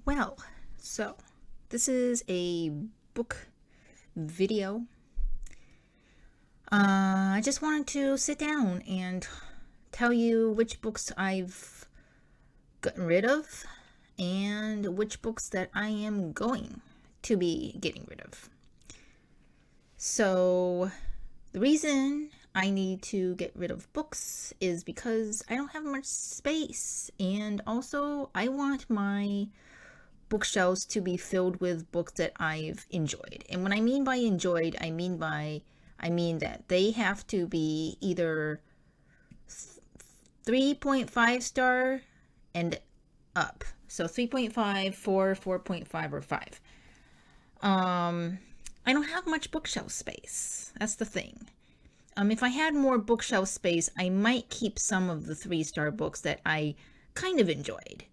Well, so this is a book video. I just wanted to sit down and tell you which books I've gotten rid of and which books that I am going to be getting rid of. So, the reason I need to get rid of books is because I don't have much space, and also I want my bookshelves to be filled with books that I've enjoyed. And when I mean by enjoyed, I mean that they have to be either 3.5 star and up. So 3.5, 4, 4.5, or 5. I don't have much bookshelf space. That's the thing. If I had more bookshelf space, I might keep some of the 3-star books that I kind of enjoyed.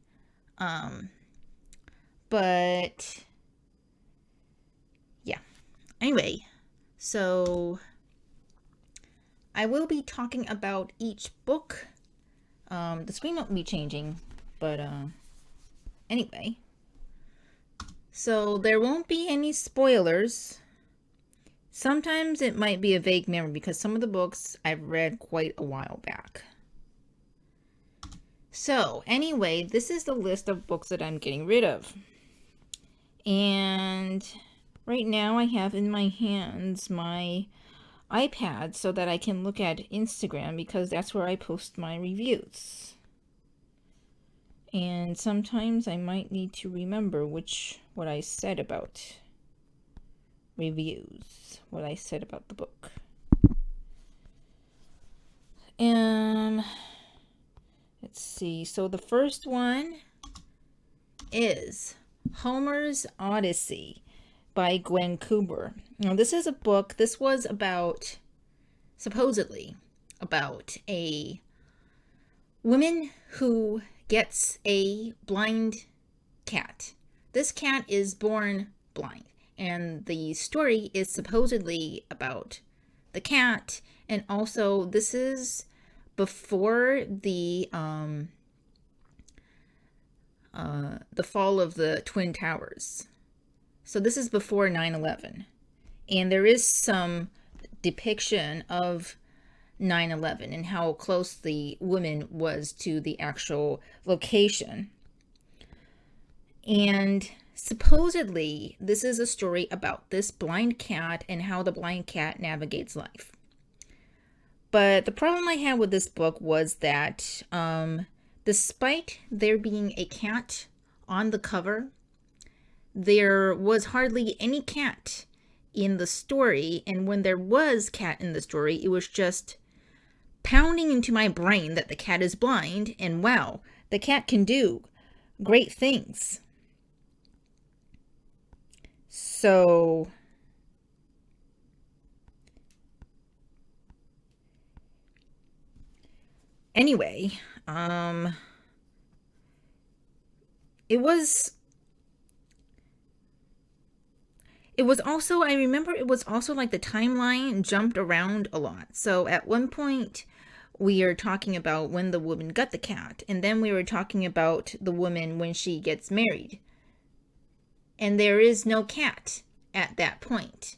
But yeah. Anyway, so I will be talking about each book. The screen won't be changing, but anyway. So there won't be any spoilers. Sometimes it might be a vague memory because some of the books I've read quite a while back. So anyway, this is the list of books that I'm getting rid of. And right now I have in my hands my iPad so that I can look at Instagram because that's where I post my reviews. And sometimes I might need to remember what I said about reviews, what I said about the book. Let's see. So the first one is Homer's Odyssey by Gwen Cooper. Now, this is a book, this was about, supposedly, about a woman who gets a blind cat. This cat is born blind, and the story is supposedly about the cat, and also this is before the fall of the Twin Towers. So this is before 9/11. And there is some depiction of 9/11 and how close the woman was to the actual location. And supposedly, this is a story about this blind cat and how the blind cat navigates life. But the problem I had with this book was that despite there being a cat on the cover, there was hardly any cat in the story. And when there was cat in the story, it was just pounding into my brain that the cat is blind. And wow, the cat can do great things. So anyway, it was also, I remember it was also like the timeline jumped around a lot. So at one point, we are talking about when the woman got the cat, and then we were talking about the woman when she gets married. And there is no cat at that point.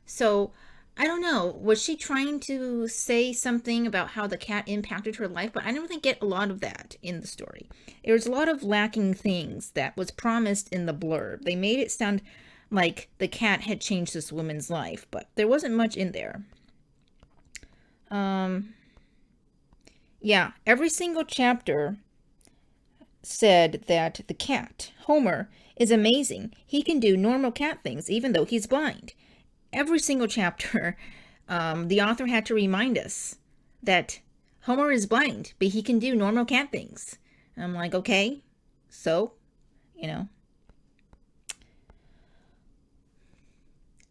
So I don't know. Was she trying to say something about how the cat impacted her life? But I don't really get a lot of that in the story. There's a lot of lacking things that was promised in the blurb. They made it sound like the cat had changed this woman's life, but there wasn't much in there. Yeah, every single chapter said that the cat, Homer, is amazing. He can do normal cat things even though he's blind. Every single chapter, the author had to remind us that Homer is blind, but he can do normal cat things. And I'm like, okay, so,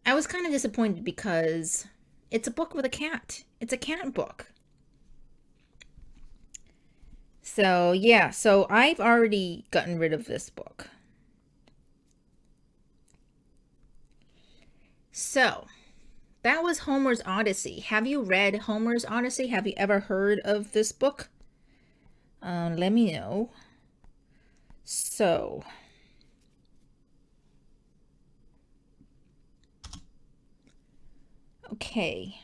I was kind of disappointed because it's a book with a cat. It's a cat book. So, yeah, so I've already gotten rid of this book. So, that was Homer's Odyssey. Have you read Homer's Odyssey? Have you ever heard of this book? Let me know. So, Okay.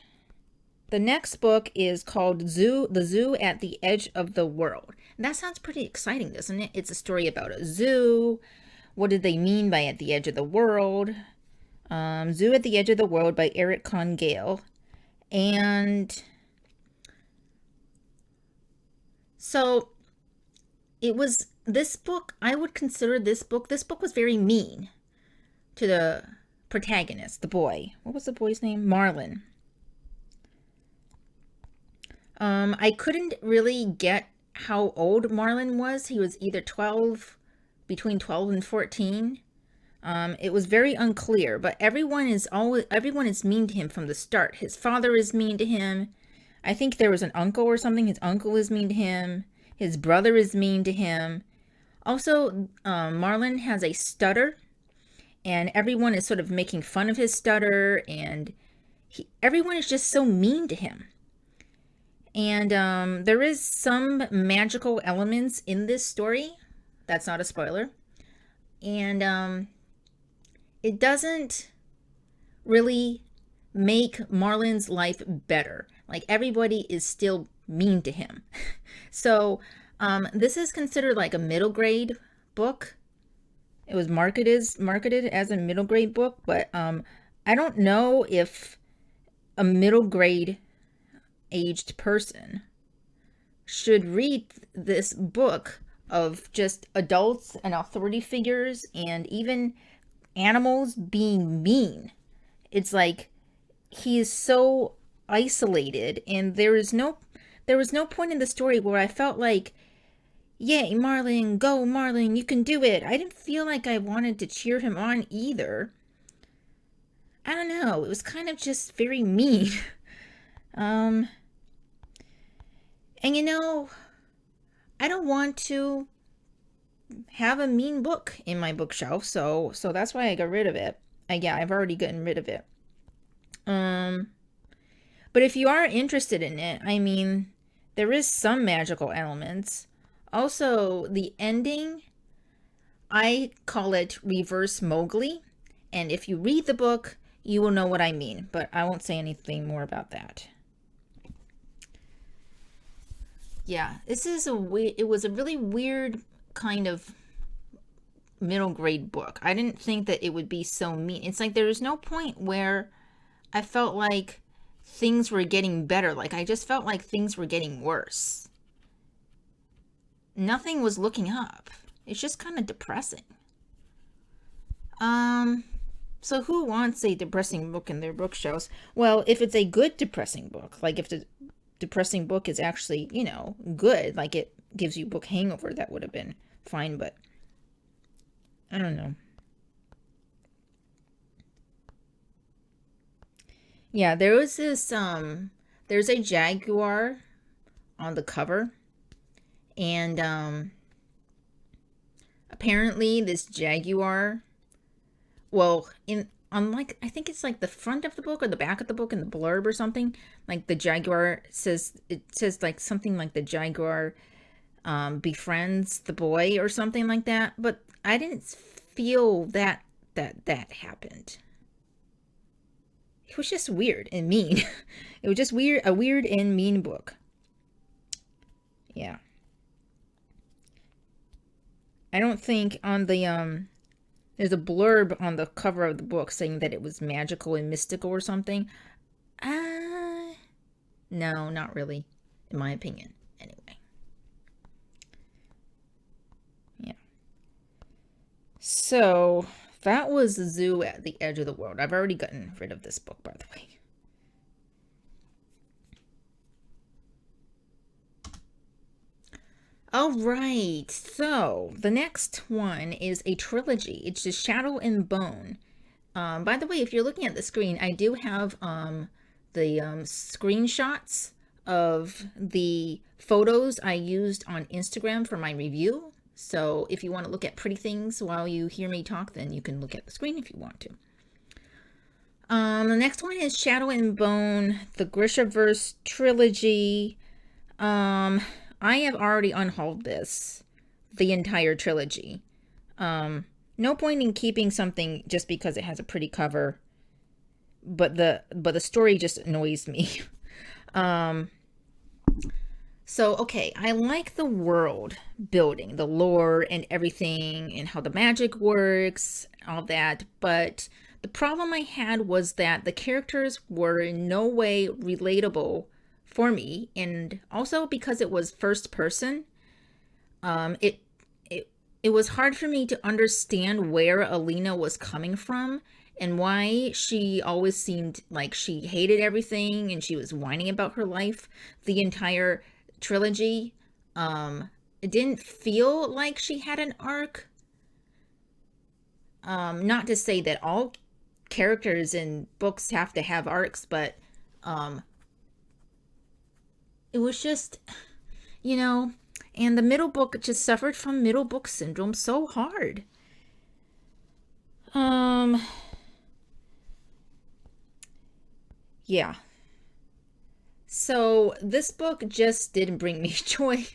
The next book is called The Zoo at the Edge of the World. And that sounds pretty exciting, doesn't it? It's a story about a zoo. What did they mean by at the edge of the world? Zoo at the Edge of the World by Eric Con Gale. And so it was this book, I would consider this book was very mean to the protagonist, the boy. What was the boy's name? Marlin. I couldn't really get how old Marlin was. He was either 12, between 12 and 14. It was very unclear, but everyone is mean to him from the start. His father is mean to him. I think there was an uncle or something. His uncle is mean to him. His brother is mean to him. Also, Marlin has a stutter, and everyone is sort of making fun of his stutter, and everyone is just so mean to him. And there is some magical elements in this story. That's not a spoiler. And it doesn't really make Marlin's life better. Like, everybody is still mean to him. So this is considered like a middle grade book. It was marketed as a middle grade book, but I don't know if a middle grade aged person should read this book of just adults and authority figures and even animals being mean. It's like he is so isolated, and there was no point in the story where I felt like, yay, Marlin, go Marlin, you can do it. I didn't feel like I wanted to cheer him on either. I don't know, it was kind of just very mean. And I don't want to have a mean book in my bookshelf, so that's why I got rid of it. Yeah, I've already gotten rid of it. But if you are interested in it, I mean, there is some magical elements. Also, the ending, I call it Reverse Mowgli, and if you read the book, you will know what I mean, but I won't say anything more about that. Yeah, it was a really weird kind of middle grade book. I didn't think that it would be so mean. It's like there was no point where I felt like things were getting better. Like, I just felt like things were getting worse. Nothing was looking up. It's just kind of depressing. So who wants a depressing book in their bookshelves? Well, if it's a good depressing book, like if the depressing book is actually, good, like it gives you book hangover, that would have been fine, but I don't know. Yeah, there's a jaguar on the cover, and apparently this jaguar, well, I think it's like the front of the book or the back of the book in the blurb or something, like the jaguar says like something like the jaguar befriends the boy or something like that, but I didn't feel that happened. It was just weird and mean. It was just a weird and mean book. Yeah. I don't think on the there's a blurb on the cover of the book saying that it was magical and mystical or something. No, not really, in my opinion. Anyway. Yeah. So, that was The Zoo at the Edge of the World. I've already gotten rid of this book, by the way. All right, so the next one is a trilogy. It's just Shadow and Bone. By the way, if you're looking at the screen, I do have the screenshots of the photos I used on Instagram for my review. So if you want to look at pretty things while you hear me talk, then you can look at the screen if you want to. The next one is Shadow and Bone, the Grishaverse trilogy. I have already unhauled the entire trilogy. No point in keeping something just because it has a pretty cover. but the story just annoys me. um so okay, I like the world building, the lore and everything, and how the magic works, all that, but the problem I had was that the characters were in no way relatable for me, and also because it was first person, it it was hard for me to understand where Alina was coming from and why she always seemed like she hated everything and she was whining about her life the entire trilogy. It didn't feel like she had an arc. Not to say that all characters in books have to have arcs, but um, it was just, you know, and the middle book just suffered from middle book syndrome so hard. Um, yeah. So this book just didn't bring me joy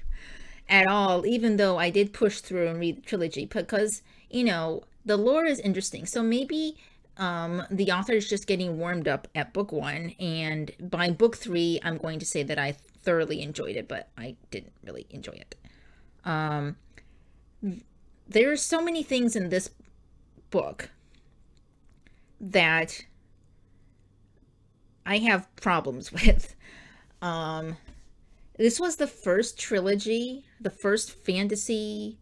at all, even though I did push through and read the trilogy because, the lore is interesting. So maybe the author is just getting warmed up at book one, and by book three, I'm going to say that I thoroughly enjoyed it, but I didn't really enjoy it. Um, there are so many things in this book that I have problems with. Um, this was the first trilogy, the first fantasy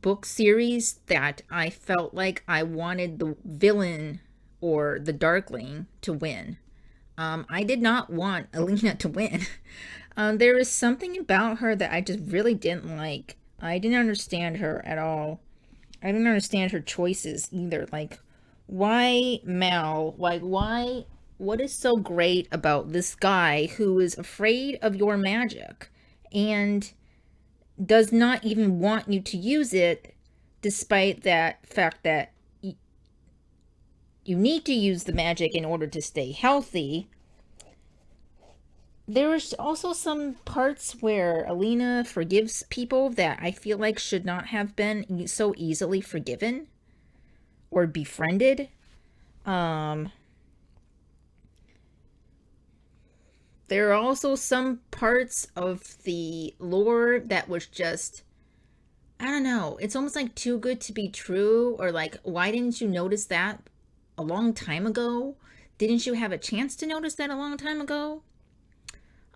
book series that I felt like I wanted the villain or the Darkling to win. I did not want Alina to win. There was something about her that I just really didn't like. I didn't understand her at all. I didn't understand her choices either. Like, why Mal? Like, why? What is so great about this guy who is afraid of your magic and does not even want you to use it, despite that fact that you need to use the magic in order to stay healthy? There is also some parts where Alina forgives people that I feel like should not have been so easily forgiven or befriended. There are also some parts of the lore that was just, I don't know, it's almost like too good to be true, or like, why didn't you notice that a long time ago? Didn't you have a chance to notice that a long time ago?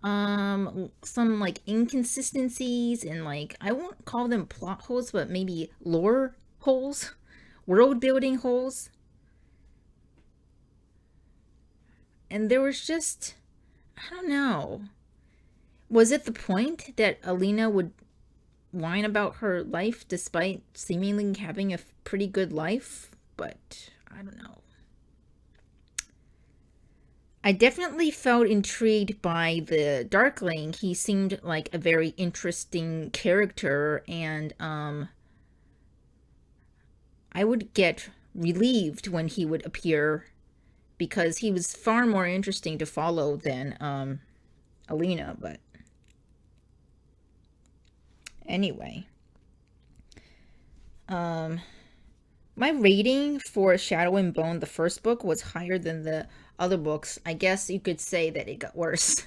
Some like inconsistencies and, like, I won't call them plot holes, but maybe lore holes, world building holes. And there was just, I don't know. Was it the point that Alina would whine about her life despite seemingly having a pretty good life? But I don't know. I definitely felt intrigued by the Darkling. He seemed like a very interesting character, and I would get relieved when he would appear because he was far more interesting to follow than Alina. But anyway, my rating for Shadow and Bone, the first book, was higher than the other books. I guess you could say that it got worse,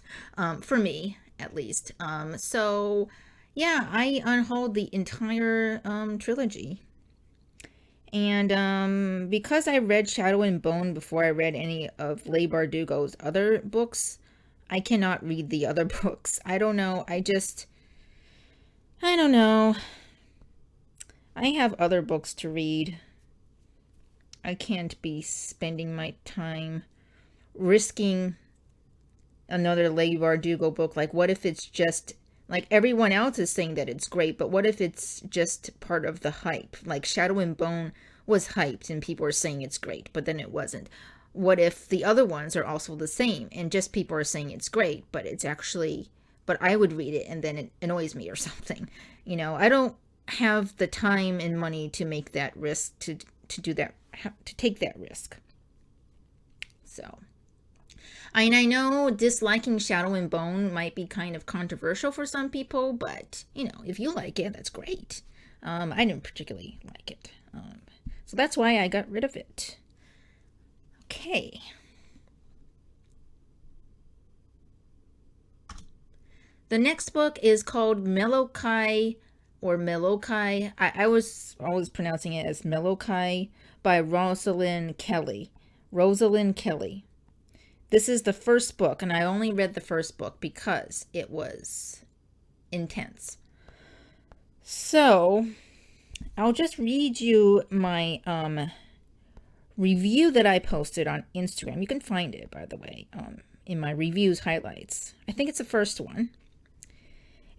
for me at least. So yeah, I unhauled the entire trilogy. And because I read Shadow and Bone before I read any of Leigh Bardugo's other books, I cannot read the other books. I don't know. I don't know. I have other books to read. I can't be spending my time risking another Leigh Bardugo book. Like, what if it's just, like, everyone else is saying that it's great, but what if it's just part of the hype? Like, Shadow and Bone was hyped and people are saying it's great, but then it wasn't. What if the other ones are also the same and just people are saying it's great, but it's actually, but I would read it and then it annoys me or something. I don't have the time and money to make that risk, to do that, to take that risk. So, I know disliking Shadow and Bone might be kind of controversial for some people, but, if you like it, that's great. I didn't particularly like it. So that's why I got rid of it. Okay. The next book is called Melokai or Melokai. I was always pronouncing it as Melokai by Rosalind Kelly. Rosalind Kelly. This is the first book, and I only read the first book because it was intense. So, I'll just read you my review that I posted on Instagram. You can find it, by the way, in my reviews highlights. I think it's the first one.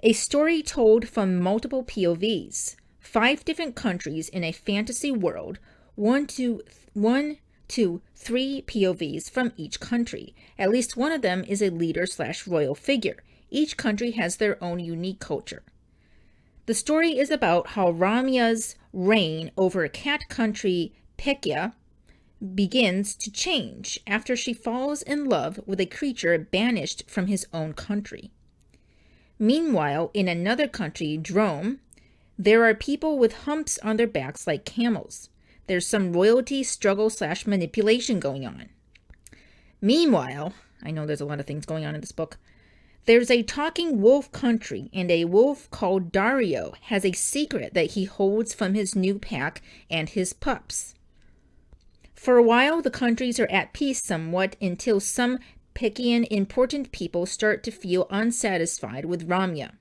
A story told from multiple POVs, 5 different countries in a fantasy world, 1 to 3 POVs from each country. At least one of them is a leader/royal figure. Each country has their own unique culture. The story is about how Ramya's reign over cat country Pekia begins to change after she falls in love with a creature banished from his own country. Meanwhile, in another country, Drome, there are people with humps on their backs like camels. There's some royalty struggle/manipulation going on. Meanwhile, I know there's a lot of things going on in this book, there's a talking wolf country, and a wolf called Dario has a secret that he holds from his new pack and his pups. For a while, the countries are at peace somewhat until some Pekian important people start to feel unsatisfied with Ramya.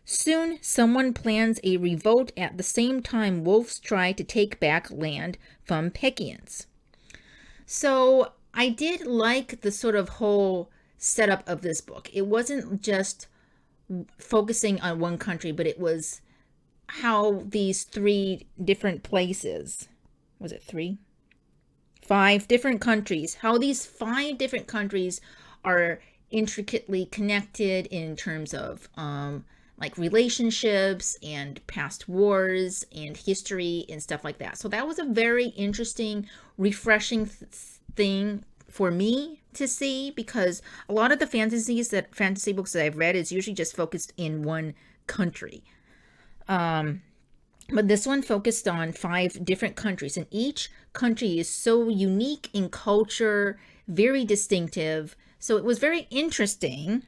Soon, someone plans a revolt at the same time wolves try to take back land from Pekians. So, I did like the sort of whole setup of this book. It wasn't just focusing on one country, but it was how these 3 different places, was it 3? 5 different countries, how these 5 different countries are intricately connected in terms of like relationships and past wars and history and stuff like that. So that was a very interesting, refreshing thing for me to see, because a lot of the fantasy books that I've read is usually just focused in one country. But this one focused on 5 different countries, and each country is so unique in culture, very distinctive. So it was very interesting.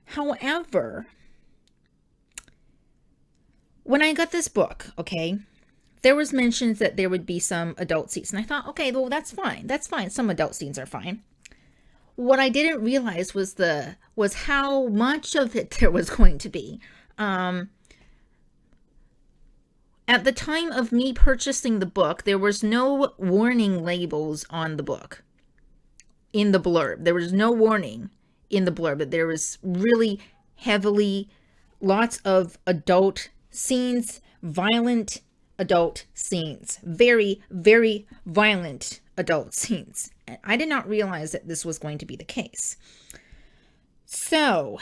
However, when I got this book, okay, there was mentions that there would be some adult scenes, and I thought, okay, well, that's fine. That's fine. Some adult scenes are fine. What I didn't realize was how much of it there was going to be. At the time of me purchasing the book, there was no warning labels on the book. In the blurb, there was no warning in the blurb, but there was really heavily lots of adult scenes, violent adult scenes, very, very violent adult scenes. I did not realize that this was going to be the case. So,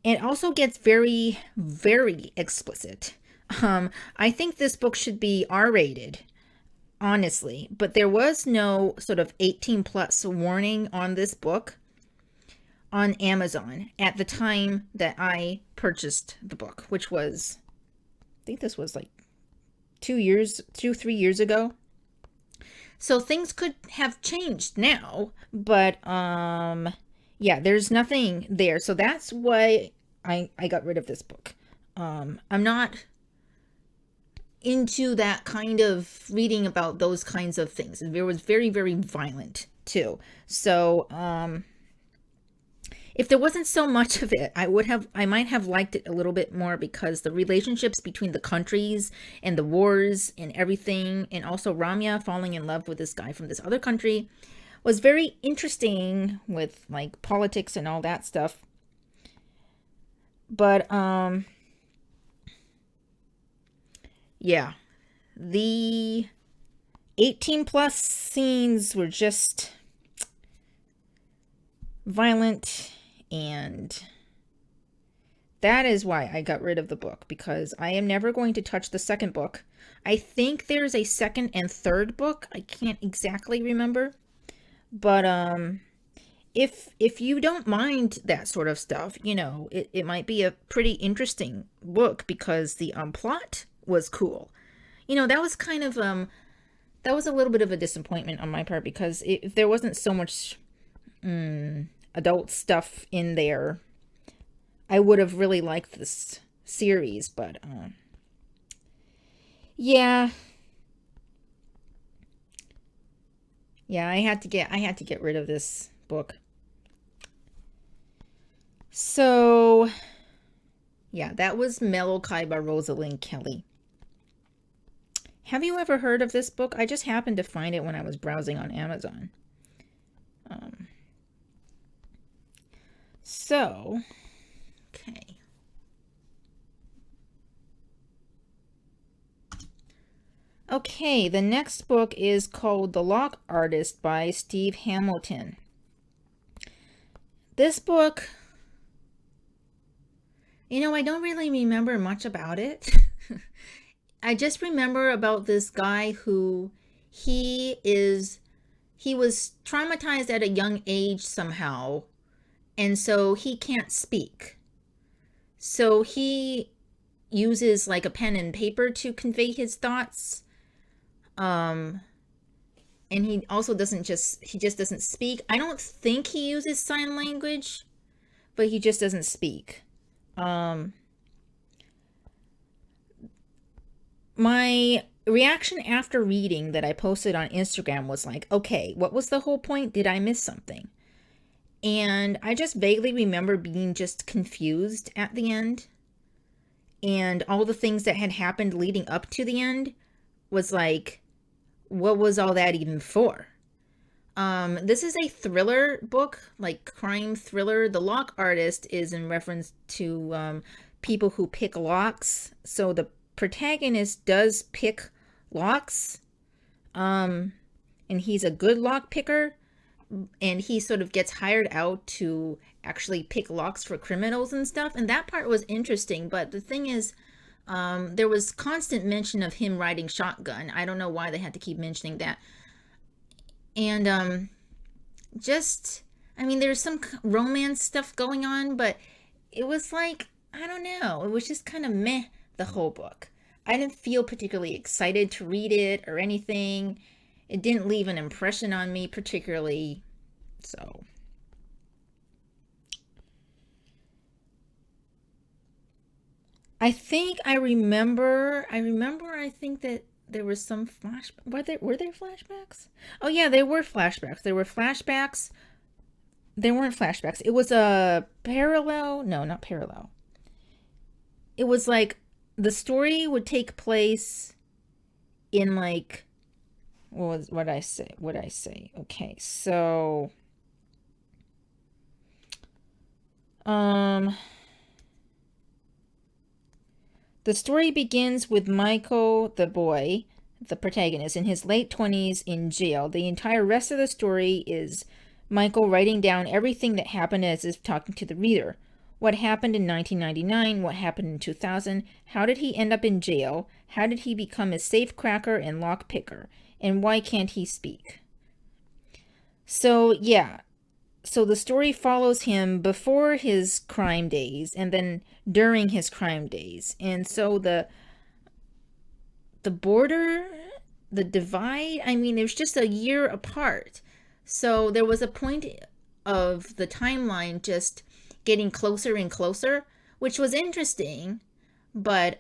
it also gets very, very explicit. I think this book should be R-rated, honestly, but there was no sort of 18 plus warning on this book on Amazon at the time that I purchased the book, which was, I think this was like 3 years ago. So things could have changed now, but yeah, there's nothing there. So that's why I got rid of this book. I'm not into that kind of reading about those kinds of things. It was very, very violent too. So if there wasn't so much of it, I might have liked it a little bit more, because the relationships between the countries and the wars and everything, and also Ramya falling in love with this guy from this other country, was very interesting with like politics and all that stuff. But yeah, the 18 plus scenes were just violent, and that is why I got rid of the book, because I am never going to touch the second book. I think there's a second and third book. I can't exactly remember, but if you don't mind that sort of stuff, you know, it might be a pretty interesting book, because the plot was cool. You know, that was kind of that was a little bit of a disappointment on my part, because if there wasn't so much adult stuff in there, I would have really liked this series, but yeah, yeah, I had to get rid of this book. So yeah, that was Melokai by Rosalind Kelly. Have you ever heard of this book? I just happened to find it when I was browsing on Amazon. Um, so, okay. Okay, the next book is called The Lock Artist by Steve Hamilton. This book, I don't really remember much about it. I just remember about this guy who he was traumatized at a young age somehow, and so he can't speak. So he uses like a pen and paper to convey his thoughts. And he also he just doesn't speak. I don't think he uses sign language, but he just doesn't speak. My reaction after reading that I posted on Instagram was like, okay, what was the whole point? Did I miss something? And I just vaguely remember being just confused at the end. And all the things that had happened leading up to the end was like, what was all that even for? This is a thriller book, like crime thriller. The Lock Artist is in reference to people who pick locks. So the protagonist does pick locks, and he's a good lock picker, and he sort of gets hired out to actually pick locks for criminals and stuff, and that part was interesting. But the thing is, there was constant mention of him riding shotgun. I don't know why they had to keep mentioning that. And there's some romance stuff going on, but it was like, I don't know, it was just kind of meh, the whole book. I didn't feel particularly excited to read it or anything. It didn't leave an impression on me particularly. So I think I remember I think that there was some were there flashbacks? Oh yeah, there were flashbacks. There were flashbacks. There weren't flashbacks. It was a parallel. No, not parallel. It was like the story would take place in like what I say? Okay, so the story begins with Michael, the boy, the protagonist, in his late 20s in jail. The entire rest of the story is Michael writing down everything that happened as if talking to the reader. What happened in 1999? What happened in 2000? How did he end up in jail? How did he become a safecracker and lockpicker? And why can't he speak? So, yeah. So the story follows him before his crime days and then during his crime days. And so the border, the divide, there's just a year apart. So there was a point of the timeline just getting closer and closer, which was interesting, but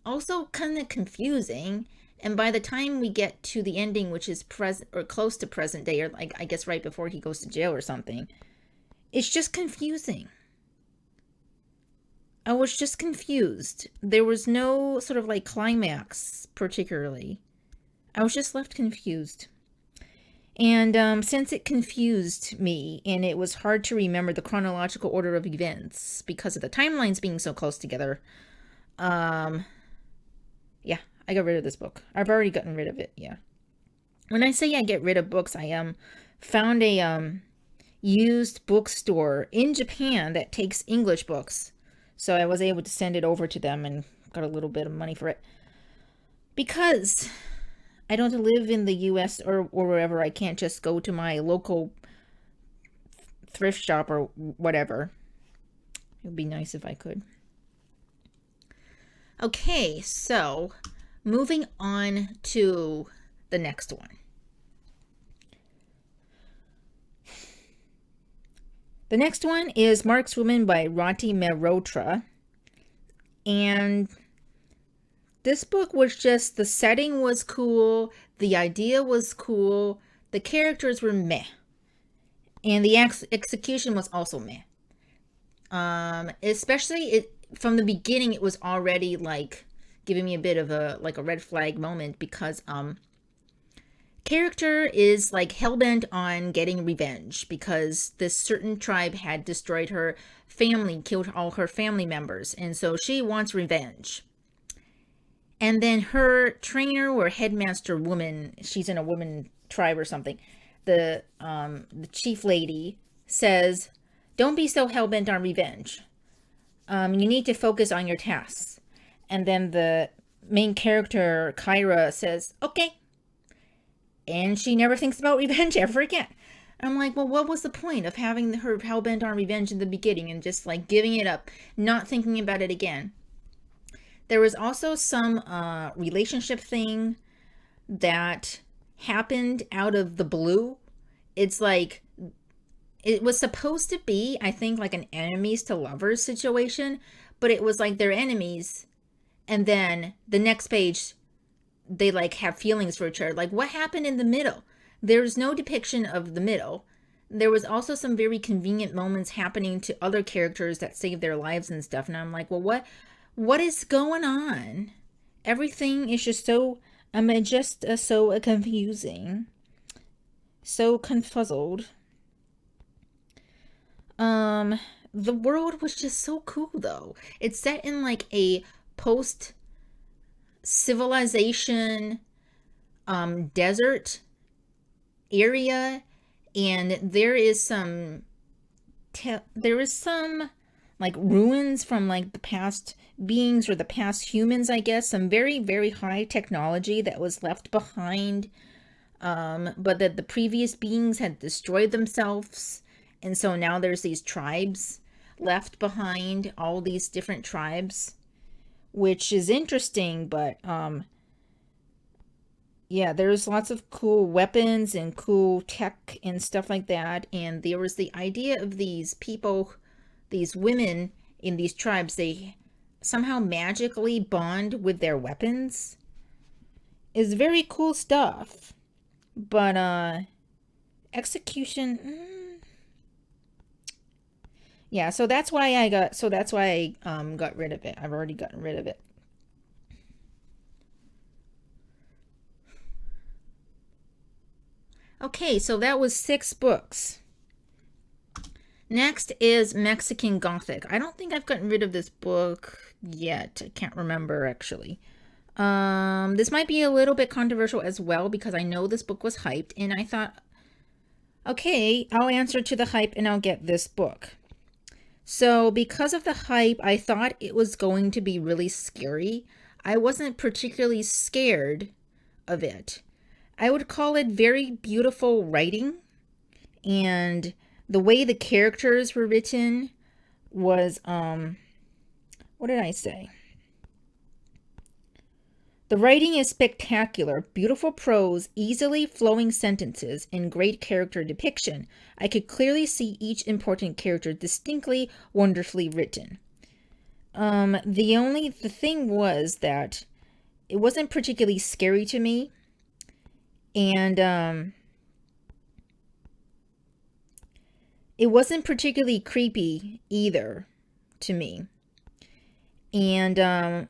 also kind of confusing. And by the time we get to the ending, which is present or close to present day, or like I guess right before he goes to jail or something, it's just confusing. I was just confused. There was no sort of like climax particularly. I was just left confused. And since it confused me and it was hard to remember the chronological order of events because of the timelines being so close together, yeah, I got rid of this book. I've already gotten rid of it, yeah. When I say I get rid of books, I found a used bookstore in Japan that takes English books. So I was able to send it over to them and got a little bit of money for it. Because I don't live in the US or wherever, I can't just go to my local thrift shop or whatever. It would be nice if I could. Okay, so moving on to the next one. The next one is Markswoman by Rati Mehrotra. And this book was just, the setting was cool, the idea was cool, the characters were meh, and the execution was also meh. Especially from the beginning, it was already like giving me a bit of a red flag moment, because character is like hellbent on getting revenge because this certain tribe had destroyed her family, killed all her family members, and so she wants revenge. And then her trainer or headmaster woman, she's in a woman tribe or something, the chief lady says, don't be so hellbent on revenge. You need to focus on your tasks. And then the main character, Kyra, says, okay. And she never thinks about revenge ever again. I'm like, well, what was the point of having her hellbent on revenge in the beginning and just like giving it up, not thinking about it again? There was also some relationship thing that happened out of the blue. It's like, it was supposed to be, I think, like an enemies to lovers situation, but it was like they're enemies, and then the next page, they like have feelings for each other. Like, what happened in the middle? There's no depiction of the middle. There was also some very convenient moments happening to other characters that saved their lives and stuff, and I'm like, well, what is going on? Everything is just so, so confusing, so confuzzled. The world was just so cool though. It's set in like a post civilization desert area, and there is some like ruins from like the past beings or the past humans, I guess. Some very, very high technology that was left behind, but that the previous beings had destroyed themselves, and so now there's these tribes left behind, all these different tribes, which is interesting. But yeah, there's lots of cool weapons and cool tech and stuff like that. And there was the idea of these people, these women in these tribes, they somehow magically bond with their weapons. Is very cool stuff. But execution, yeah, so that's why I got rid of it. I've already gotten rid of it. Okay, so that was 6 books. Next is Mexican Gothic. I don't think I've gotten rid of this book yet. I can't remember, actually. This might be a little bit controversial as well, because I know this book was hyped, and I thought, okay, I'll answer to the hype and I'll get this book. So because of the hype, I thought it was going to be really scary. I wasn't particularly scared of it. I would call it very beautiful writing, and the way the characters were written was, what did I say? The writing is spectacular, beautiful prose, easily flowing sentences, and great character depiction. I could clearly see each important character distinctly, wonderfully written. The thing was that it wasn't particularly scary to me, and it wasn't particularly creepy either to me. And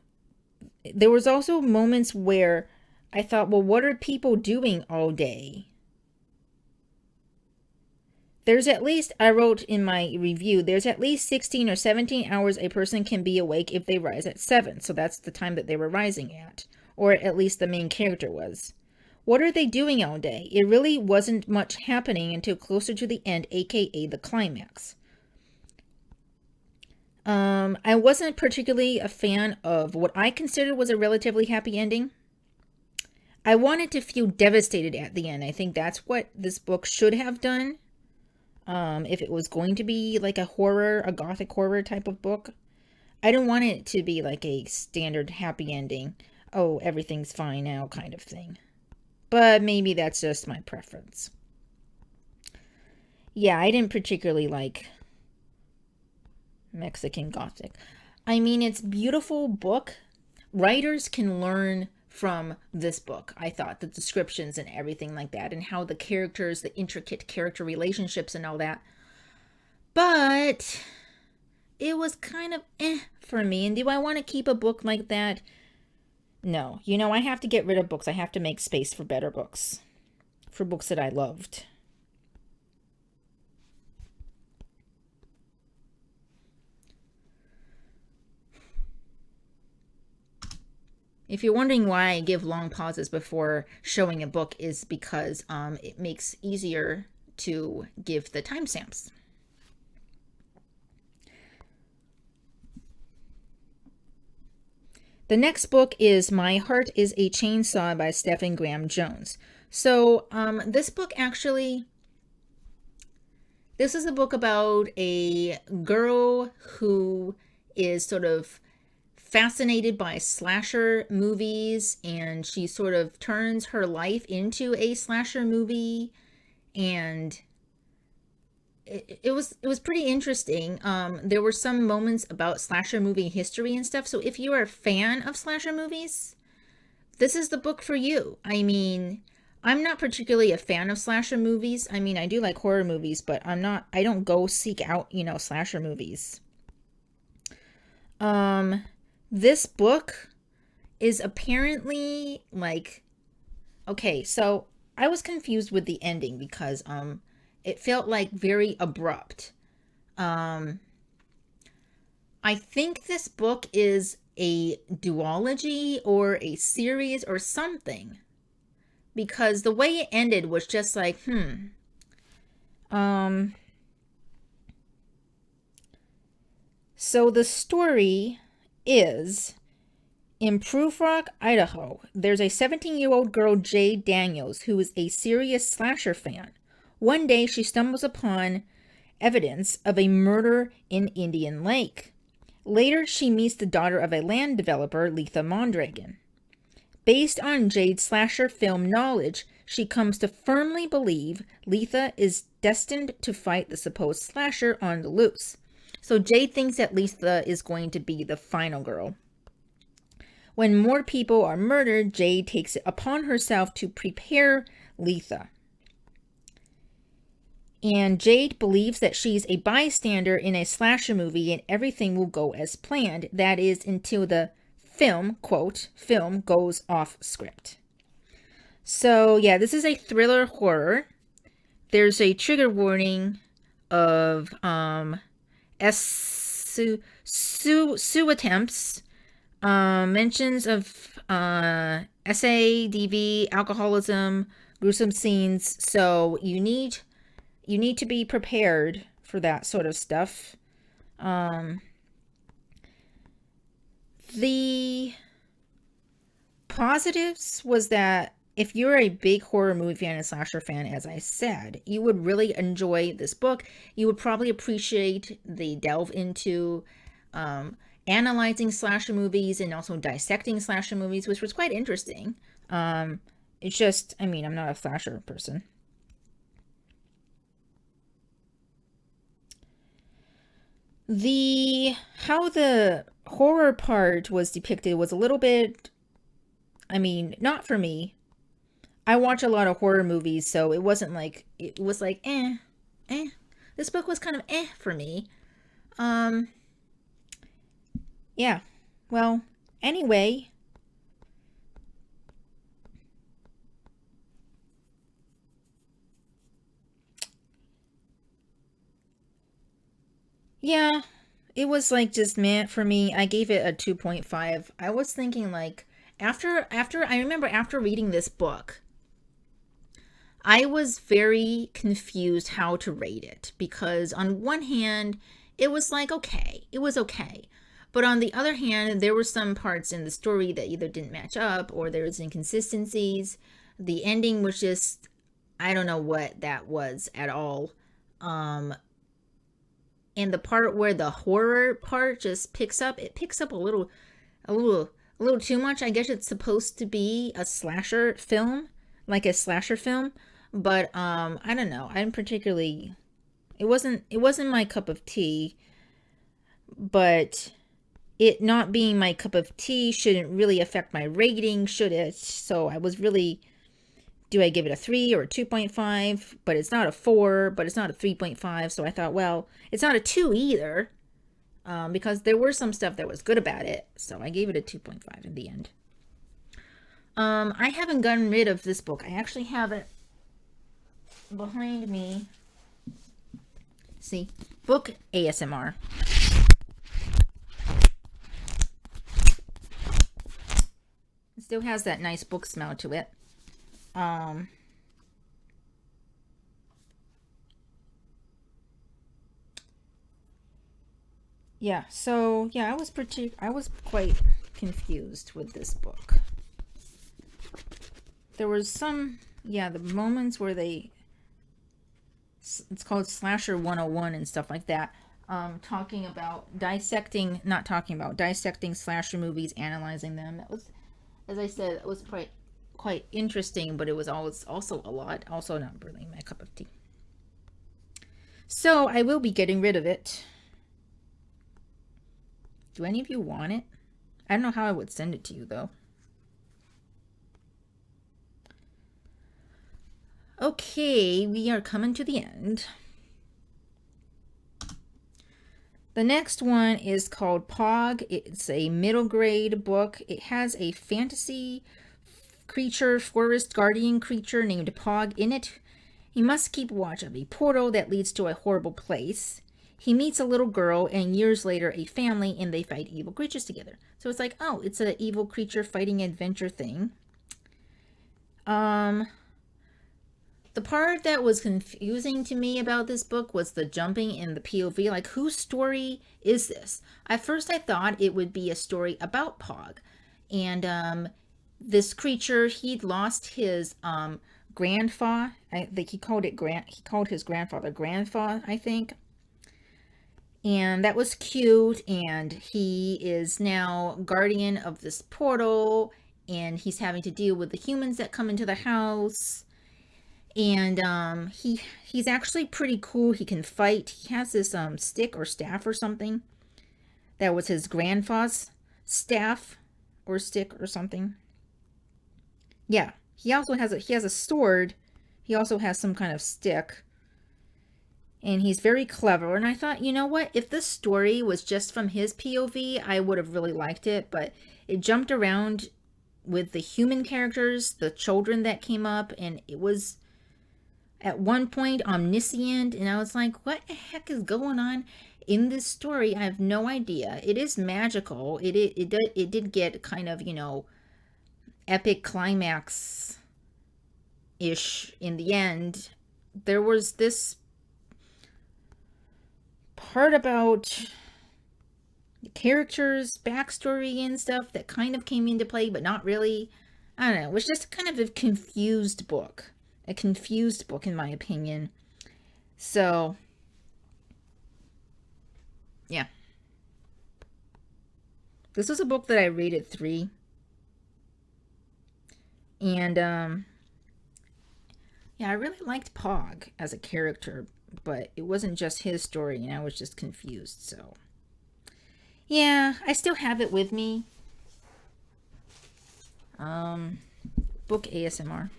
there was also moments where I thought, well, what are people doing all day? There's at least, I wrote in my review, there's at least 16 or 17 hours a person can be awake if they rise at 7. So that's the time that they were rising at, or at least the main character was. What are they doing all day? It really wasn't much happening until closer to the end, aka the climax. I wasn't particularly a fan of what I considered was a relatively happy ending. I wanted to feel devastated at the end. I think that's what this book should have done. If it was going to be like a horror, a gothic horror type of book. I don't want it to be like a standard happy ending. Oh, everything's fine now kind of thing. But maybe that's just my preference. Yeah, I didn't particularly like Mexican Gothic. I mean, it's a beautiful book. Writers can learn from this book, I thought, the descriptions and everything like that, and how the characters, the intricate character relationships and all that. But it was kind of for me. And do I want to keep a book like that? No. You know, I have to get rid of books. I have to make space for better books, for books that I loved. If you're wondering why I give long pauses before showing a book, is because it makes easier to give the timestamps. The next book is My Heart is a Chainsaw by Stephen Graham Jones. So this book actually, this is a book about a girl who is sort of fascinated by slasher movies, and she sort of turns her life into a slasher movie, and it was pretty interesting. There were some moments about slasher movie history and stuff, so if you are a fan of slasher movies, this is the book for you. I mean, I'm not particularly a fan of slasher movies. I mean, I do like horror movies, but I don't go seek out, slasher movies. This book is apparently like, okay, so I was confused with the ending because it felt like very abrupt. I think this book is a duology or a series or something, because the way it ended was just like, So the story is, in Proof Rock, Idaho, there's a 17-year-old girl, Jade Daniels, who is a serious slasher fan. One day, she stumbles upon evidence of a murder in Indian Lake. Later, she meets the daughter of a land developer, Letha Mondragon. Based on Jade's slasher film knowledge, she comes to firmly believe Letha is destined to fight the supposed slasher on the loose. So Jade thinks that Letha is going to be the final girl. When more people are murdered, Jade takes it upon herself to prepare Letha. And Jade believes that she's a bystander in a slasher movie and everything will go as planned. That is, until the film, quote, film goes off script. So yeah, this is a thriller horror. There's a trigger warning of sue attempts, mentions of SADV, alcoholism, gruesome scenes. So you need to be prepared for that sort of stuff. The positives was that if you're a big horror movie fan and slasher fan, as I said, you would really enjoy this book. You would probably appreciate the delve into analyzing slasher movies and also dissecting slasher movies, which was quite interesting. It's just, I mean, I'm not a slasher person. How the horror part was depicted was a little bit, I mean, not for me. I watch a lot of horror movies, so it wasn't like, it was like, This book was kind of for me. Yeah. Well, anyway. Yeah, it was like just meh for me. I gave it a 2.5. I was thinking like, I remember after reading this book, I was very confused how to rate it, because on one hand, it was like, okay, it was okay. But on the other hand, there were some parts in the story that either didn't match up or there was inconsistencies. The ending was just, I don't know what that was at all. And the part where the horror part just picks up, it picks up a little too much. I guess it's supposed to be a slasher film, like a slasher film. But I don't know. I'm particularly, it wasn't my cup of tea. but it not being my cup of tea shouldn't really affect my rating, should it? So I was really, do I give it a 3 or a 2.5? But it's not a 4, but it's not a 3.5. So I thought, well, it's not a 2 either, because there were some stuff that was good about it. So I gave it a 2.5 in the end. I haven't gotten rid of this book. I actually have it behind me. See, book ASMR. It still has that nice book smell to it. Yeah, so yeah, I was quite confused with this book. There was some, yeah, the moments where it's called Slasher 101 and stuff like that, talking about dissecting slasher movies, analyzing them. That was, as I said, it was quite interesting, but it was always also a lot, also not really my cup of tea. So I will be getting rid of it. Do any of you want it? I don't know how I would send it to you, though. Okay, we are coming to the end. The next one is called Pog. It's a middle grade book. It has a fantasy creature, forest guardian creature named Pog in it. He must keep watch of a portal that leads to a horrible place. He meets a little girl and years later a family, and they fight evil creatures together. So it's like, oh, it's an evil creature fighting adventure thing. The part that was confusing to me about this book was the jumping in the POV. Like, whose story is this? At first I thought it would be a story about Pog. And this creature, he'd lost his grandfather. I think he called his grandfather Grandpa, I think. And that was cute. And he is now guardian of this portal. And he's having to deal with the humans that come into the house. And he's actually pretty cool. He can fight. He has this stick or staff or something that was his grandpa's staff or stick or something. Yeah, he also has a sword. He also has some kind of stick. And he's very clever. And I thought, you know what? If this story was just from his POV, I would have really liked it. But it jumped around with the human characters, the children that came up, and it was at one point omniscient, and I was like, what the heck is going on in this story? I have no idea. It is magical. It did get kind of, epic climax ish in the end. There was this part about the characters' backstory and stuff that kind of came into play, but not really. I don't know. It was just kind of a confused book. A confused book, in my opinion. So, yeah. This was a book that I rated 3. And, yeah, I really liked Pog as a character, but it wasn't just his story, and I was just confused, so. Yeah, I still have it with me. Book ASMR.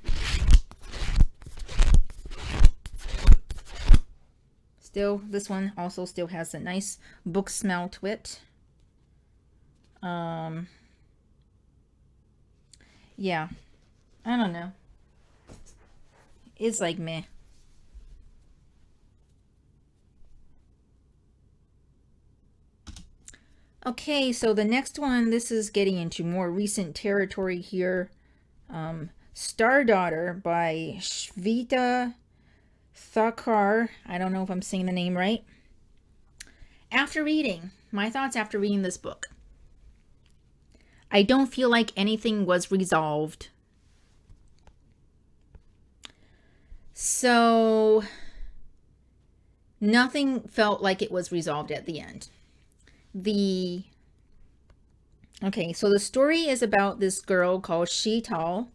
Still, this one also still has a nice book smell to it. Yeah, I don't know. It's like meh. Okay, so the next one, this is getting into more recent territory here. Star Daughter by Shveta Thakkar. I don't know if I'm saying the name right. My thoughts after reading this book. I don't feel like anything was resolved. So, nothing felt like it was resolved at the end. Okay, so the story is about this girl called Sheetal,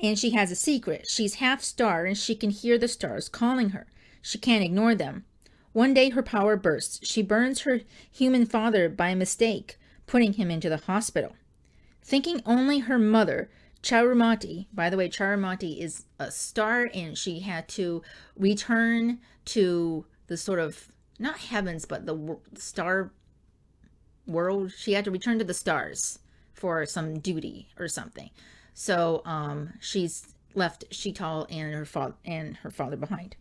and she has a secret. She's half star and she can hear the stars calling her. She can't ignore them. One day her power bursts. She burns her human father by mistake, putting him into the hospital. Thinking only her mother, Charumati, by the way, Charumati is a star, and she had to return to the sort of, not heavens, but the star world. She had to return to the stars for some duty or something. So she's left Sheetal and her father behind.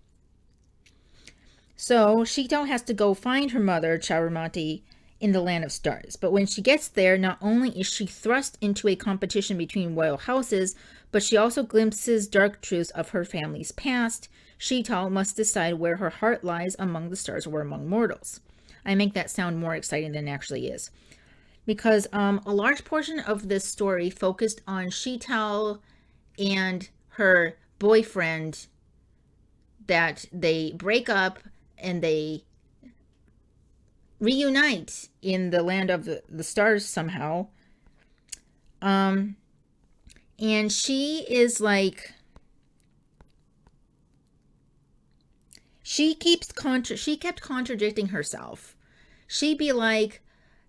So Sheetal has to go find her mother, Charumati, in the land of stars. But when she gets there, not only is she thrust into a competition between royal houses, but she also glimpses dark truths of her family's past. Sheetal must decide where her heart lies, among the stars or among mortals. I make that sound more exciting than it actually is. Because a large portion of this story focused on Sheetal and her boyfriend, that they break up and they reunite in the land of the stars somehow. And she is like, she kept contradicting herself. She'd be like,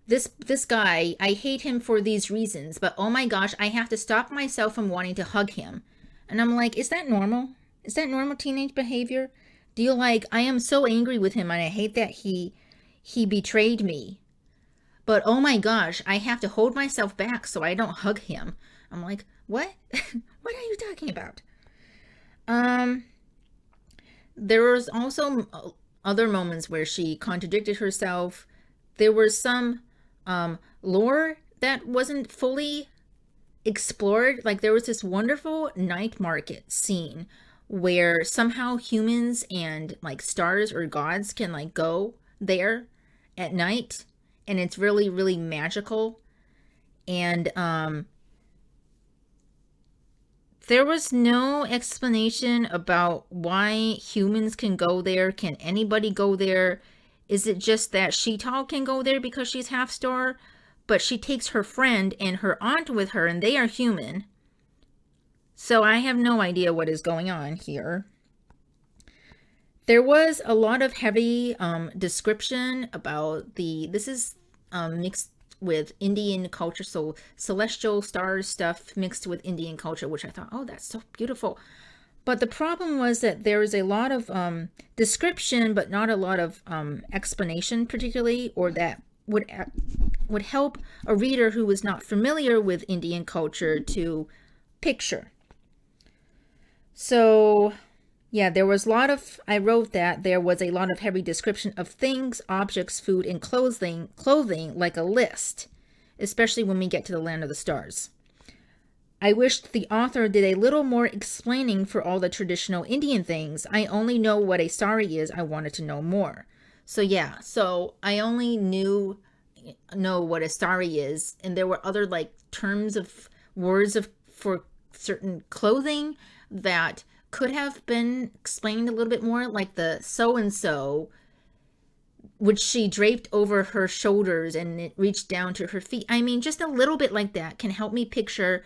this guy, I hate him for these reasons, but oh my gosh, I have to stop myself from wanting to hug him. And I'm like, is that normal? Is that normal teenage behavior? Do you like, I am so angry with him and I hate that he betrayed me, but oh my gosh, I have to hold myself back so I don't hug him. I'm like, what? What are you talking about? There was also other moments where she contradicted herself. There was some lore that wasn't fully explored. Like there was this wonderful night market scene where somehow humans and like stars or gods can like go there at night, and it's really, really magical. And there was no explanation about why humans can go there. Can anybody go there? Is it just that Sheetal can go there because she's half star? But she takes her friend and her aunt with her, and they are human. So I have no idea what is going on here. There was a lot of heavy description about this is mixed with Indian culture, so celestial stars stuff mixed with Indian culture, which I thought, oh, that's so beautiful. But the problem was that there is a lot of description, but not a lot of explanation, particularly, or that would help a reader who was not familiar with Indian culture to picture. So yeah, there was a lot of, I wrote that there was a lot of heavy description of things, objects, food, and clothing like a list, especially when we get to the land of the stars. I wished the author did a little more explaining for all the traditional Indian things. I only know what a sari is. I wanted to know more. So yeah, so I only know what a sari is, and there were other like terms of words for certain clothing that could have been explained a little bit more, like the so-and-so, which she draped over her shoulders and it reached down to her feet. I mean, just a little bit like that can help me picture.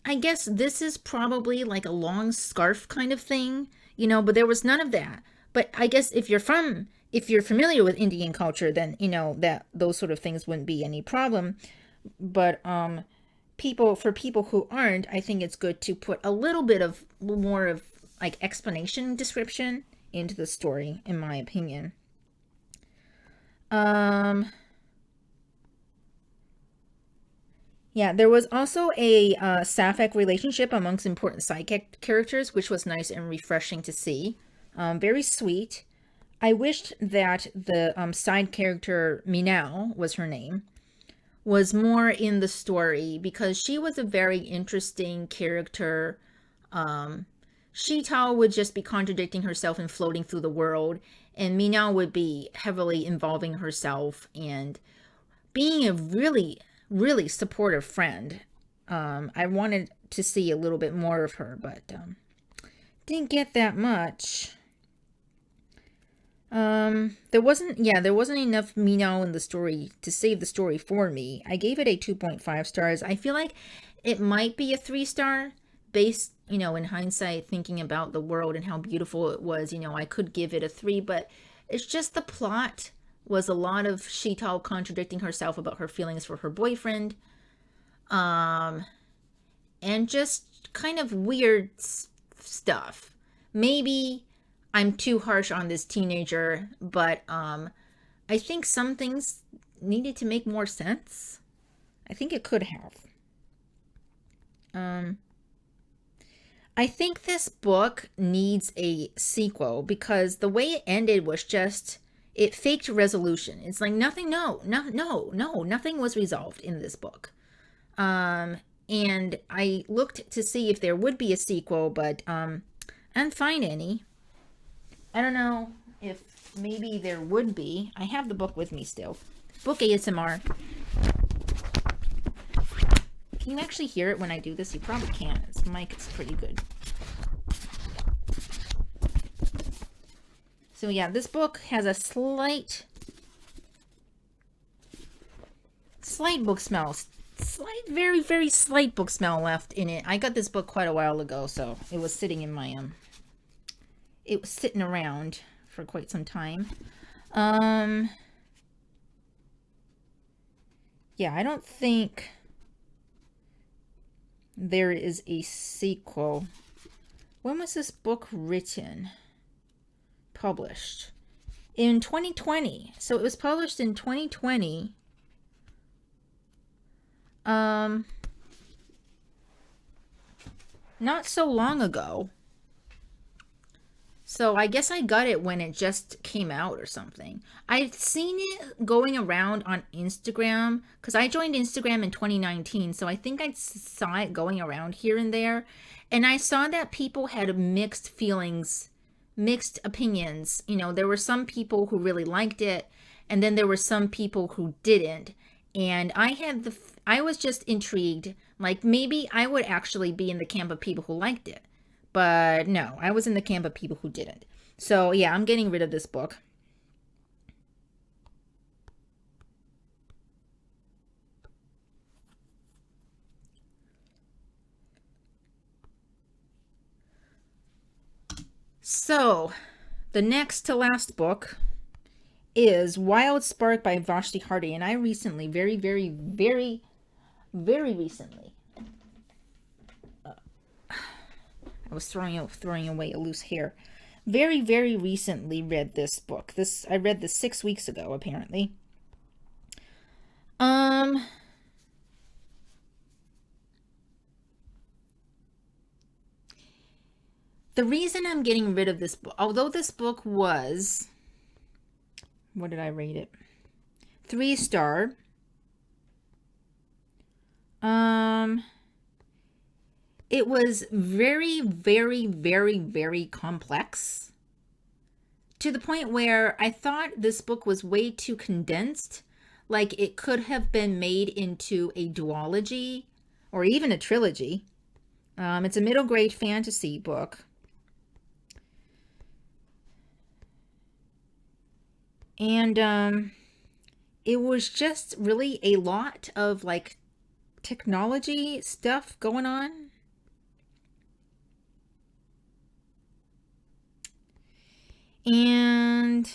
I guess this is probably like a long scarf kind of thing, but there was none of that. But I guess if you're familiar with Indian culture, then that those sort of things wouldn't be any problem. But for people who aren't, I think it's good to put a little bit of more of like explanation description into the story, in my opinion. Yeah, there was also a sapphic relationship amongst important side characters, which was nice and refreshing to see. Very sweet. I wished that the side character, Minal was her name, was more in the story, because she was a very interesting character. Sheetal would just be contradicting herself and floating through the world, and Minal would be heavily involving herself and being a really, really supportive friend. I wanted to see a little bit more of her, but didn't get that much. There wasn't enough Minal in the story to save the story for me. I gave it a 2.5 stars. I feel like it might be a 3-star based, in hindsight, thinking about the world and how beautiful it was. I could give it a 3, but It's just the plot was a lot of Sheetal contradicting herself about her feelings for her boyfriend. Um, and just kind of weird stuff. Maybe I'm too harsh on this teenager, but I think some things needed to make more sense. I think it could have. I think this book needs a sequel because the way it ended was just it faked resolution. It's like nothing, nothing was resolved in this book. And I looked to see if there would be a sequel, but I didn't find any. I don't know if maybe there would be. I have the book with me still. Book ASMR. Can you actually hear it when I do this? You probably can. This mic is pretty good. So yeah, this book has a slight book smell. Very, very slight book smell left in it. I got this book quite a while ago, so it was sitting in my, it was sitting around for quite some time. Yeah, I don't think there is a sequel. When was this book written? Published? In 2020. So it was published in 2020. Not so long ago. So I guess I got it when it just came out or something. I've seen it going around on Instagram because I joined Instagram in 2019. So I think I saw it going around here and there. And I saw that people had mixed feelings, mixed opinions. You know, there were some people who really liked it. And then there were some people who didn't. And I was just intrigued. Like maybe I would actually be in the camp of people who liked it. But no, I was in the camp of people who didn't. So yeah, I'm getting rid of this book. So the next to last book is Wildspark by Vashti Hardy. And I recently, very recently, I was throwing away a loose hair. Very recently read this book. I read this 6 weeks ago, apparently. The reason I'm getting rid of this book, although this book was, what did I rate it? 3-star. It was very complex to the point where I thought this book was way too condensed. Like it could have been made into a duology or even a trilogy. It's a middle grade fantasy book. And it was just really a lot of like technology stuff going on. And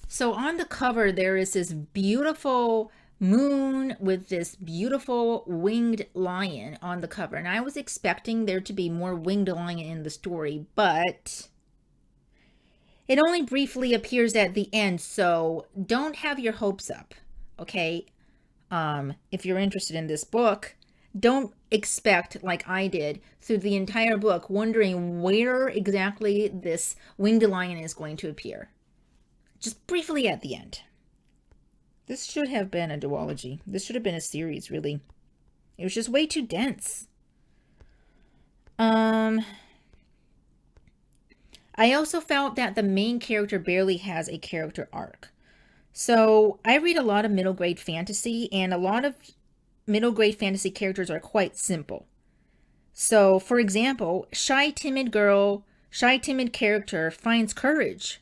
so on the cover, there is this beautiful moon with this beautiful winged lion on the cover. And I was expecting there to be more winged lion in the story, but it only briefly appears at the end. So don't have your hopes up, okay? If you're interested in this book, don't expect, like I did, through the entire book, wondering where exactly this winged lion is going to appear. Just briefly at the end. This should have been a duology. This should have been a series, really. It was just way too dense. I also felt that the main character barely has a character arc. So I read a lot of middle grade fantasy, and a lot of middle grade fantasy characters are quite simple. So, for example, shy, timid character finds courage.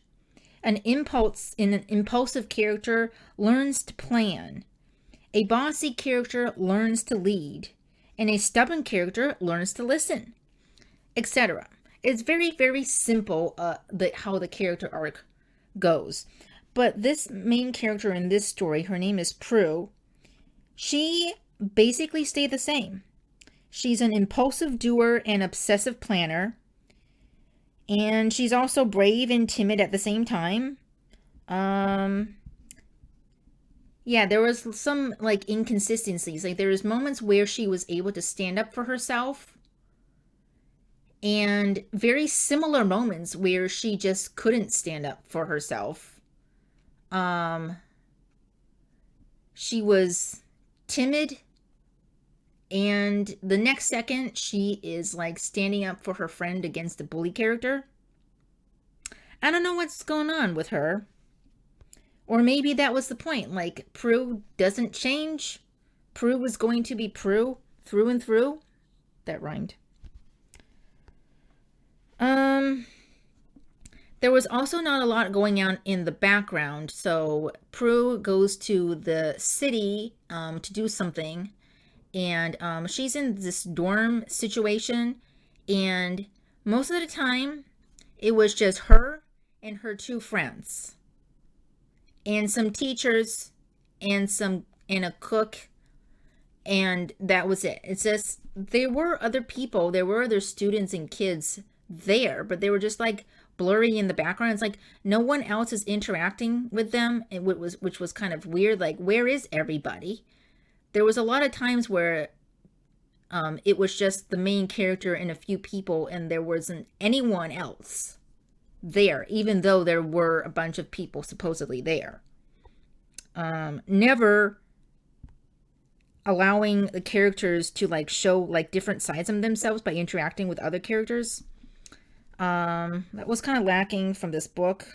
An impulsive character learns to plan. A bossy character learns to lead. And a stubborn character learns to listen, etc. It's very simple, how the character arc goes. But this main character in this story, her name is Prue, she basically stayed the same. She's an impulsive doer and obsessive planner. And she's also brave and timid at the same time. Yeah, there was some like inconsistencies. Like there was moments where she was able to stand up for herself, and very similar moments where she just couldn't stand up for herself. Um she was timid, and the next second she is like standing up for her friend against the bully character. I don't know what's going on with her. Or maybe that was the point. Like, Prue doesn't change. Prue was going to be Prue through and through. That rhymed. There was also not a lot going on in the background. So Prue goes to the city to do something. And she's in this dorm situation. And most of the time, it was just her and her two friends. And some teachers and a cook, and that was it. It's just there were other people, there were other students and kids there, but they were just like blurry in the background. It's like no one else is interacting with them, and which was kind of weird. Like, where is everybody? There was a lot of times where it was just the main character and a few people, and there wasn't anyone else there, even though there were a bunch of people supposedly there. Never allowing the characters to like show like different sides of themselves by interacting with other characters. That was kind of lacking from this book.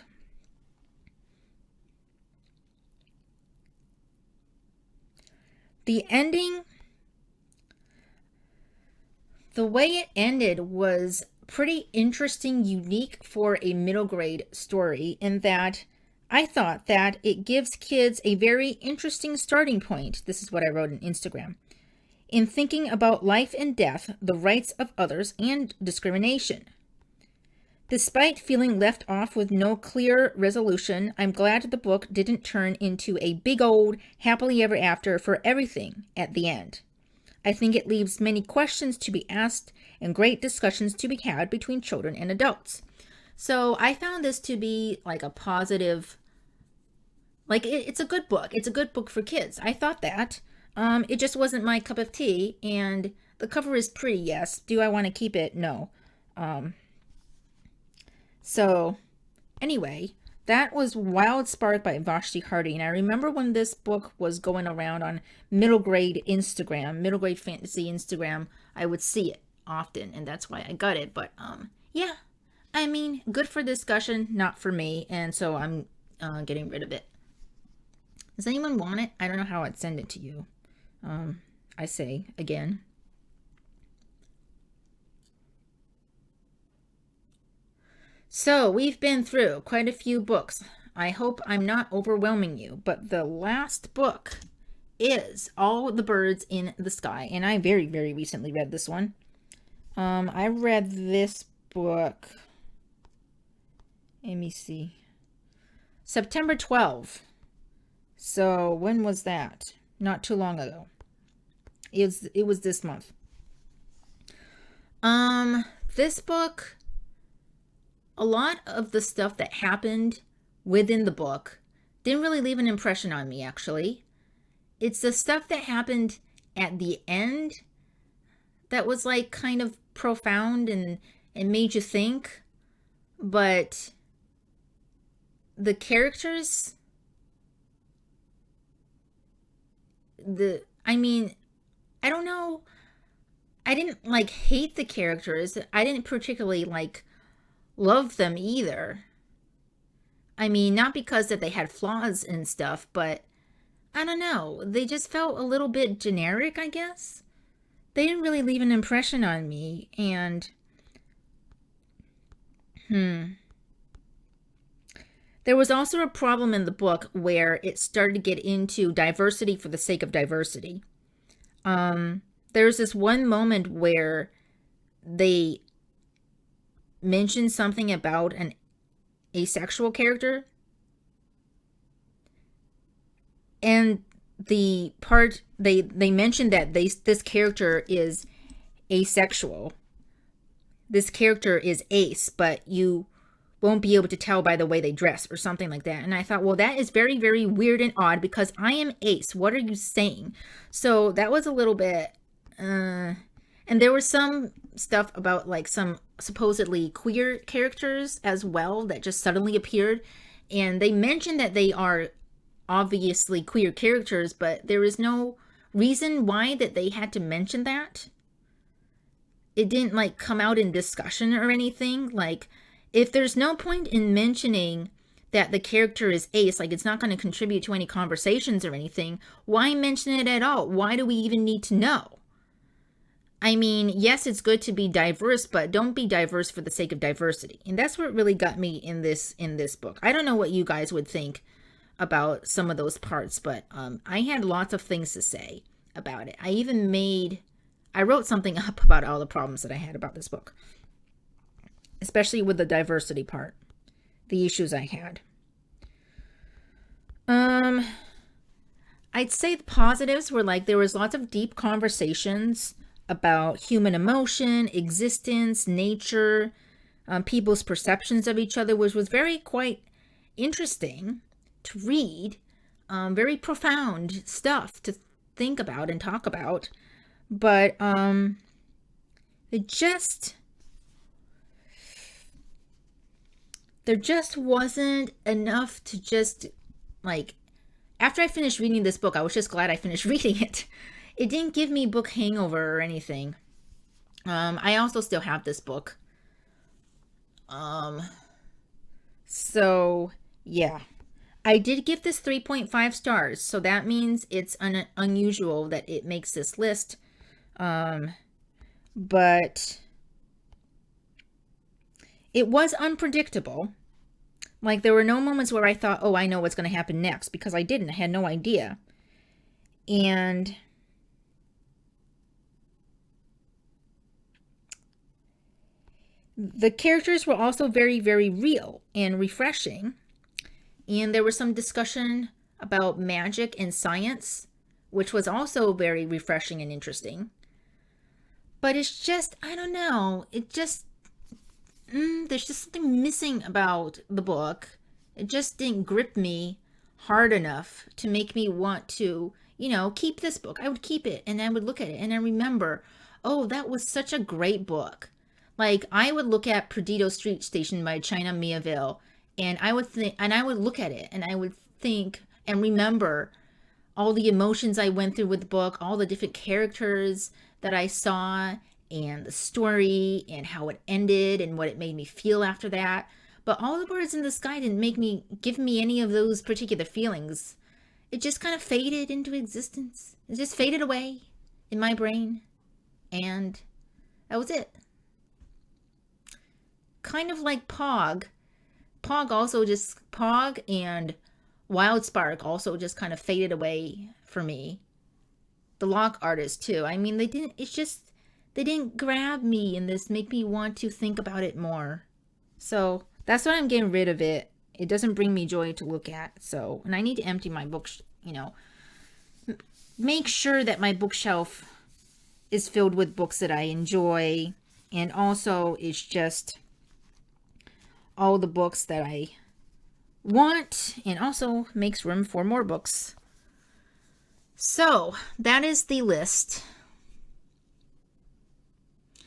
The ending, the way it ended was pretty interesting, unique for a middle grade story, in that I thought that it gives kids a very interesting starting point. This is what I wrote on Instagram. In thinking about life and death, the rights of others, and discrimination. Despite feeling left off with no clear resolution, I'm glad the book didn't turn into a big old happily ever after for everything at the end. I think it leaves many questions to be asked and great discussions to be had between children and adults. So I found this to be like a positive, like it's a good book. It's a good book for kids. I thought that. It just wasn't my cup of tea, and the cover is pretty, yes. Do I want to keep it? No. So anyway, that was Wildspark by Vashti Hardy. And I remember when this book was going around on middle grade Instagram, middle grade fantasy Instagram, I would see it often, and that's why I got it. But yeah, I mean, good for discussion, not for me, and so I'm getting rid of it. Does anyone want it? I don't know how I'd send it to you. I say again. So we've been through quite a few books. I hope I'm not overwhelming you, but the last book is All the Birds in the Sky, and I very, very recently read this one. I read this book, let me see, September 12th. So when was that? Not too long ago. It was this month. This book, a lot of the stuff that happened within the book didn't really leave an impression on me, actually. It's the stuff that happened at the end that was like kind of profound and made you think. But the characters, I don't know. I didn't like hate the characters. I didn't particularly like love them either. I mean, not because that they had flaws and stuff, but I don't know. They just felt a little bit generic, I guess. They didn't really leave an impression on me, and there was also a problem in the book where it started to get into diversity for the sake of diversity. There's this one moment where they mentioned something about an asexual character, And the part they mentioned that this character is asexual. This character is ace, but you won't be able to tell by the way they dress or something like that. And I thought, well, that is very, very weird and odd because I am ace. What are you saying? So that was a little bit, and there was some stuff about like some supposedly queer characters as well that just suddenly appeared. And they mentioned that they are obviously queer characters, but there is no reason why that they had to mention that. It didn't like come out in discussion or anything. Like, if there's no point in mentioning that the character is ace, like it's not going to contribute to any conversations or anything, why mention it at all? Why do we even need to know? I mean, yes, it's good to be diverse, but don't be diverse for the sake of diversity. And that's what really got me in this book. I don't know what you guys would think about some of those parts, but I had lots of things to say about it. I wrote something up about all the problems that I had about this book, especially with the diversity part, the issues I had. I'd say the positives were like there was lots of deep conversations about human emotion, existence, nature, people's perceptions of each other, which was quite interesting to read. Very profound stuff to think about and talk about. But there just wasn't enough to just, like, after I finished reading this book, I was just glad I finished reading it. It didn't give me book hangover or anything. I also still have this book. So, yeah. I did give this 3.5 stars, so that means it's unusual that it makes this list. But it was unpredictable. Like, there were no moments where I thought, oh, I know what's going to happen next, because I didn't. I had no idea. And the characters were also very, very real and refreshing. And there was some discussion about magic and science, which was also very refreshing and interesting. But it's just, I don't know, it just, there's just something missing about the book. It just didn't grip me hard enough to make me want to, keep this book. I would keep it and I would look at it and I remember, oh, that was such a great book. Like, I would look at Perdido Street Station by China Miéville, and I would look at it and I would think and remember all the emotions I went through with the book, all the different characters that I saw, and the story, and how it ended, and what it made me feel after that. But All the Birds in the Sky didn't give me any of those particular feelings. It just kind of faded into existence. It just faded away in my brain. And that was it. Kind of like Pog. Pog and Wildspark also just kind of faded away for me. The Lock Artist too. I mean, they didn't grab me and make me want to think about it more. So that's why I'm getting rid of it. It doesn't bring me joy to look at. So, and I need to empty my books, make sure that my bookshelf is filled with books that I enjoy. And also it's just all the books that I want, and also makes room for more books. So that is the list.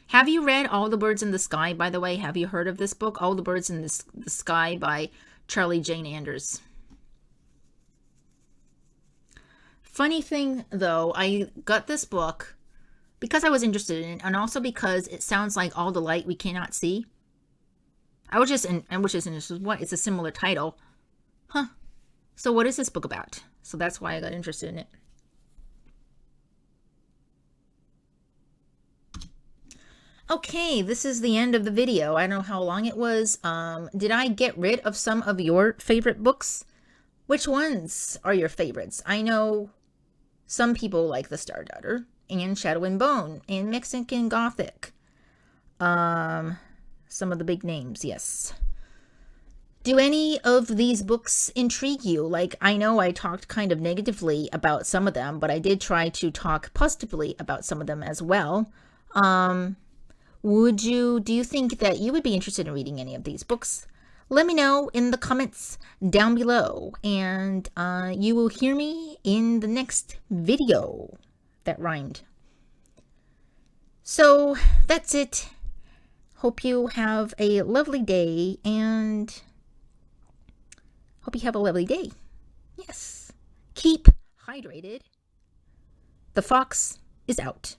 Have you read All the Birds in the Sky, by the way? Have you heard of this book, All the Birds in the Sky by Charlie Jane Anders? Funny thing, though, I got this book because I was interested in it, and also because it sounds like All the Light We Cannot See. I was just interested. What? It's a similar title. Huh. So what is this book about? So that's why I got interested in it. Okay, this is the end of the video. I don't know how long it was. Did I get rid of some of your favorite books? Which ones are your favorites? I know some people like The Star Daughter and Shadow and Bone and Mexican Gothic. Some of the big names, yes. Do any of these books intrigue you? Like, I know I talked kind of negatively about some of them, but I did try to talk positively about some of them as well. Um, do you think that you would be interested in reading any of these books? Let me know in the comments down below, and you will hear me in the next video. That rhymed. So that's it. Hope you have a lovely day, and hope you have a lovely day. Yes. Keep hydrated. The fox is out.